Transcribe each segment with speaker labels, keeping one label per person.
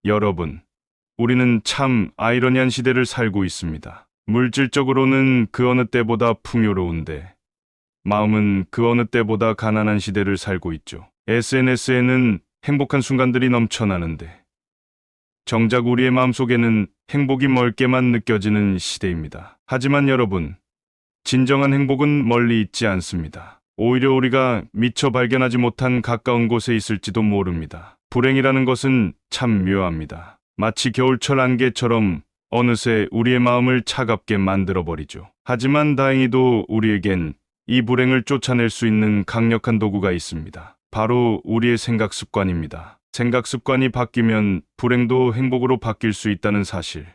Speaker 1: 여러분, 우리는 참 아이러니한 시대를 살고 있습니다. 물질적으로는 그 어느 때보다 풍요로운데, 마음은 그 어느 때보다 가난한 시대를 살고 있죠. SNS에는 행복한 순간들이 넘쳐나는데, 정작 우리의 마음속에는 행복이 멀게만 느껴지는 시대입니다. 하지만 여러분, 진정한 행복은 멀리 있지 않습니다. 오히려 우리가 미처 발견하지 못한 가까운 곳에 있을지도 모릅니다. 불행이라는 것은 참 묘합니다. 마치 겨울철 안개처럼 어느새 우리의 마음을 차갑게 만들어버리죠. 하지만 다행히도 우리에겐 이 불행을 쫓아낼 수 있는 강력한 도구가 있습니다. 바로 우리의 생각 습관입니다. 생각 습관이 바뀌면 불행도 행복으로 바뀔 수 있다는 사실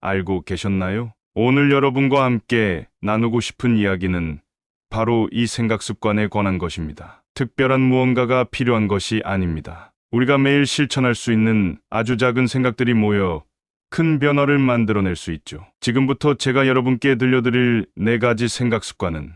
Speaker 1: 알고 계셨나요? 오늘 여러분과 함께 나누고 싶은 이야기는 바로 이 생각 습관에 관한 것입니다. 특별한 무언가가 필요한 것이 아닙니다. 우리가 매일 실천할 수 있는 아주 작은 생각들이 모여 큰 변화를 만들어낼 수 있죠. 지금부터 제가 여러분께 들려드릴 4가지 생각 습관은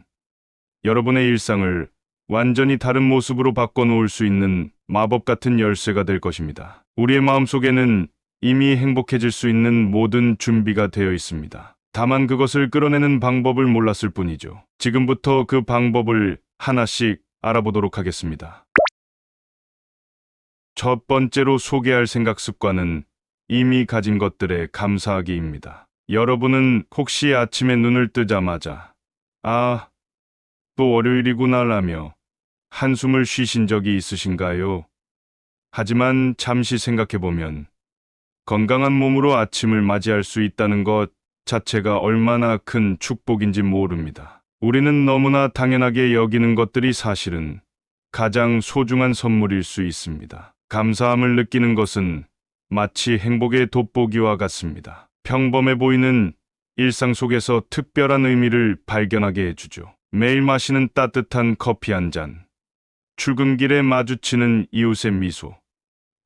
Speaker 1: 여러분의 일상을 완전히 다른 모습으로 바꿔놓을 수 있는 마법 같은 열쇠가 될 것입니다. 우리의 마음속에는 이미 행복해질 수 있는 모든 준비가 되어 있습니다. 다만 그것을 끌어내는 방법을 몰랐을 뿐이죠. 지금부터 그 방법을 하나씩 알아보도록 하겠습니다. 첫 번째로 소개할 생각 습관은 이미 가진 것들에 감사하기입니다. 여러분은 혹시 아침에 눈을 뜨자마자 또 월요일이구나라며 한숨을 쉬신 적이 있으신가요? 하지만 잠시 생각해보면 건강한 몸으로 아침을 맞이할 수 있다는 것 자체가 얼마나 큰 축복인지 모릅니다. 우리는 너무나 당연하게 여기는 것들이 사실은 가장 소중한 선물일 수 있습니다. 감사함을 느끼는 것은 마치 행복의 돋보기와 같습니다. 평범해 보이는 일상 속에서 특별한 의미를 발견하게 해주죠. 매일 마시는 따뜻한 커피 한 잔, 출근길에 마주치는 이웃의 미소,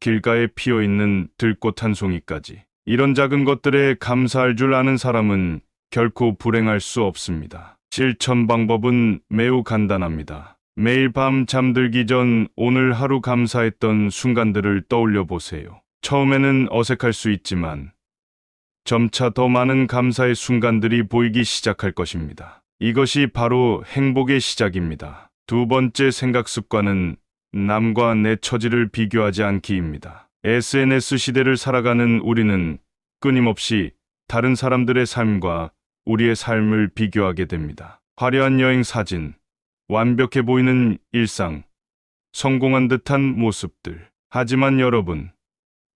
Speaker 1: 길가에 피어있는 들꽃 한 송이까지. 이런 작은 것들에 감사할 줄 아는 사람은 결코 불행할 수 없습니다. 실천 방법은 매우 간단합니다. 매일 밤 잠들기 전 오늘 하루 감사했던 순간들을 떠올려 보세요. 처음에는 어색할 수 있지만 점차 더 많은 감사의 순간들이 보이기 시작할 것입니다. 이것이 바로 행복의 시작입니다. 두 번째 생각 습관은 남과 내 처지를 비교하지 않기입니다. SNS 시대를 살아가는 우리는 끊임없이 다른 사람들의 삶과 우리의 삶을 비교하게 됩니다. 화려한 여행 사진, 완벽해 보이는 일상, 성공한 듯한 모습들. 하지만 여러분,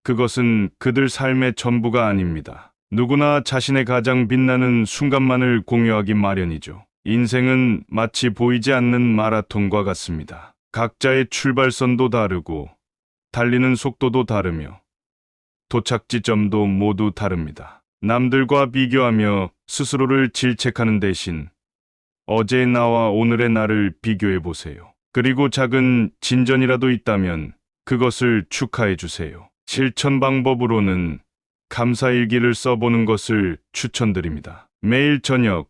Speaker 1: 그것은 그들 삶의 전부가 아닙니다. 누구나 자신의 가장 빛나는 순간만을 공유하기 마련이죠. 인생은 마치 보이지 않는 마라톤과 같습니다. 각자의 출발선도 다르고 달리는 속도도 다르며 도착지점도 모두 다릅니다. 남들과 비교하며 스스로를 질책하는 대신 어제의 나와 오늘의 나를 비교해 보세요. 그리고 작은 진전이라도 있다면 그것을 축하해 주세요. 실천 방법으로는 감사일기를 써보는 것을 추천드립니다. 매일 저녁,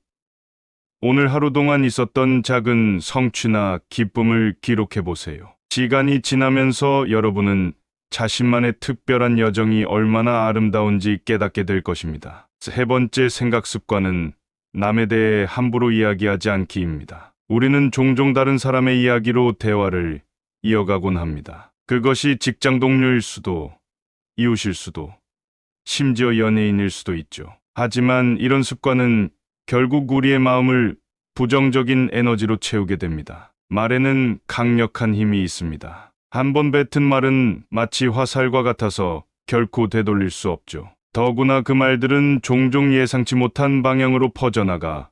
Speaker 1: 오늘 하루 동안 있었던 작은 성취나 기쁨을 기록해 보세요. 시간이 지나면서 여러분은 자신만의 특별한 여정이 얼마나 아름다운지 깨닫게 될 것입니다. 세 번째 생각 습관은 남에 대해 함부로 이야기하지 않기입니다. 우리는 종종 다른 사람의 이야기로 대화를 이어가곤 합니다. 그것이 직장 동료일 수도, 이웃일 수도, 심지어 연예인일 수도 있죠. 하지만 이런 습관은 결국 우리의 마음을 부정적인 에너지로 채우게 됩니다. 말에는 강력한 힘이 있습니다. 한 번 뱉은 말은 마치 화살과 같아서 결코 되돌릴 수 없죠. 더구나 그 말들은 종종 예상치 못한 방향으로 퍼져나가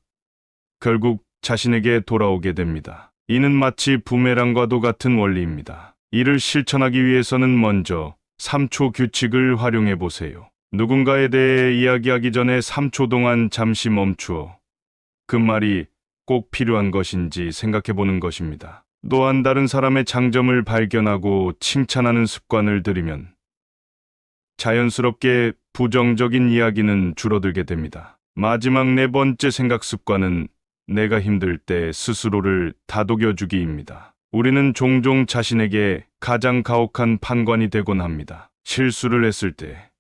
Speaker 1: 결국 자신에게 돌아오게 됩니다. 이는 마치 부메랑과도 같은 원리입니다. 이를 실천하기 위해서는 먼저 3초 규칙을 활용해 보세요. 누군가에 대해 이야기하기 전에 3초 동안 잠시 멈추어 그 말이 꼭 필요한 것인지 생각해 보는 것입니다. 또한 다른 사람의 장점을 발견하고 칭찬하는 습관을 들이면 자연스럽게 부정적인 이야기는 줄어들게 됩니다. 마지막 4번째 생각 습관은 내가 힘들 때 스스로를 다독여주기입니다. 우리는 종종 자신에게 가장 가혹한 판관이 되곤 합니다. 실수를 했을 때,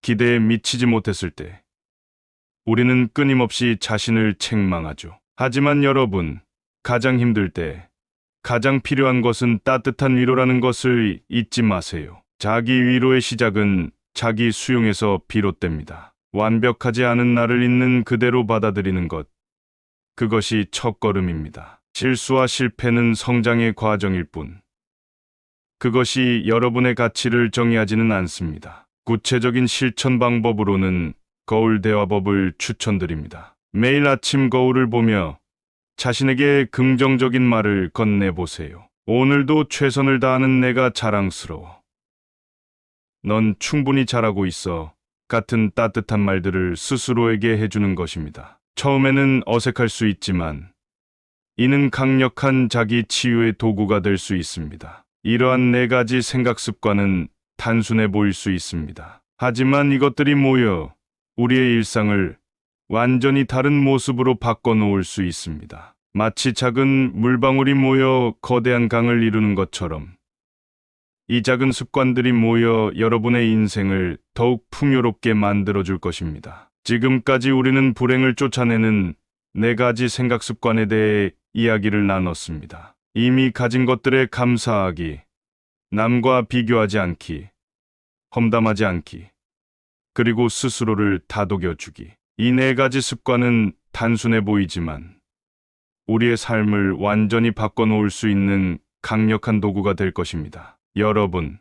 Speaker 1: 기대에 미치지 못했을 때, 우리는 끊임없이 자신을 책망하죠. 하지만 여러분, 가장 힘들 때, 가장 필요한 것은 따뜻한 위로라는 것을 잊지 마세요. 자기 위로의 시작은 자기 수용에서 비롯됩니다. 완벽하지 않은 나를 있는 그대로 받아들이는 것, 그것이 첫걸음입니다. 실수와 실패는 성장의 과정일 뿐, 그것이 여러분의 가치를 정의하지는 않습니다. 구체적인 실천 방법으로는 거울 대화법을 추천드립니다. 매일 아침 거울을 보며 자신에게 긍정적인 말을 건네보세요. 오늘도 최선을 다하는 내가 자랑스러워. 넌 충분히 잘하고 있어. 같은 따뜻한 말들을 스스로에게 해주는 것입니다. 처음에는 어색할 수 있지만 이는 강력한 자기 치유의 도구가 될 수 있습니다. 이러한 4가지 생각 습관은 단순해 보일 수 있습니다. 하지만 이것들이 모여 우리의 일상을 완전히 다른 모습으로 바꿔놓을 수 있습니다. 마치 작은 물방울이 모여 거대한 강을 이루는 것처럼 이 작은 습관들이 모여 여러분의 인생을 더욱 풍요롭게 만들어줄 것입니다. 지금까지 우리는 불행을 쫓아내는 4가지 생각 습관에 대해 이야기를 나눴습니다. 이미 가진 것들에 감사하기, 남과 비교하지 않기, 험담하지 않기, 그리고 스스로를 다독여주기. 이 4가지 습관은 단순해 보이지만 우리의 삶을 완전히 바꿔놓을 수 있는 강력한 도구가 될 것입니다. 여러분,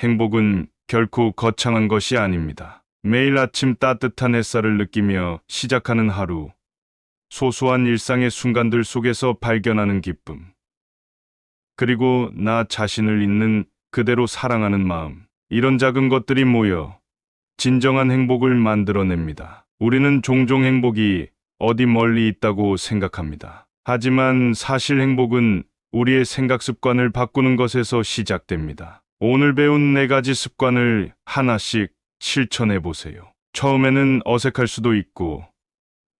Speaker 1: 행복은 결코 거창한 것이 아닙니다. 매일 아침 따뜻한 햇살을 느끼며 시작하는 하루, 소소한 일상의 순간들 속에서 발견하는 기쁨, 그리고 나 자신을 있는 그대로 사랑하는 마음, 이런 작은 것들이 모여 진정한 행복을 만들어냅니다. 우리는 종종 행복이 어디 멀리 있다고 생각합니다. 하지만 사실 행복은 우리의 생각 습관을 바꾸는 것에서 시작됩니다. 오늘 배운 4가지 습관을 하나씩 실천해 보세요. 처음에는 어색할 수도 있고,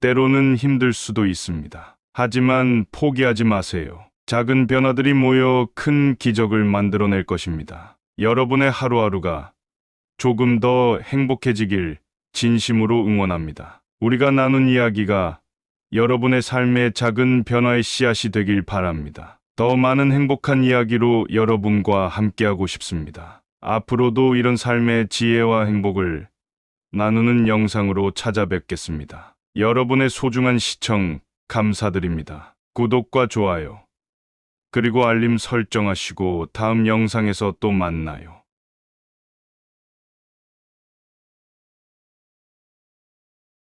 Speaker 1: 때로는 힘들 수도 있습니다. 하지만 포기하지 마세요. 작은 변화들이 모여 큰 기적을 만들어낼 것입니다. 여러분의 하루하루가 조금 더 행복해지길 진심으로 응원합니다. 우리가 나눈 이야기가 여러분의 삶의 작은 변화의 씨앗이 되길 바랍니다. 더 많은 행복한 이야기로 여러분과 함께하고 싶습니다. 앞으로도 이런 삶의 지혜와 행복을 나누는 영상으로 찾아뵙겠습니다. 여러분의 소중한 시청 감사드립니다. 구독과 좋아요, 그리고 알림 설정하시고 다음 영상에서 또 만나요.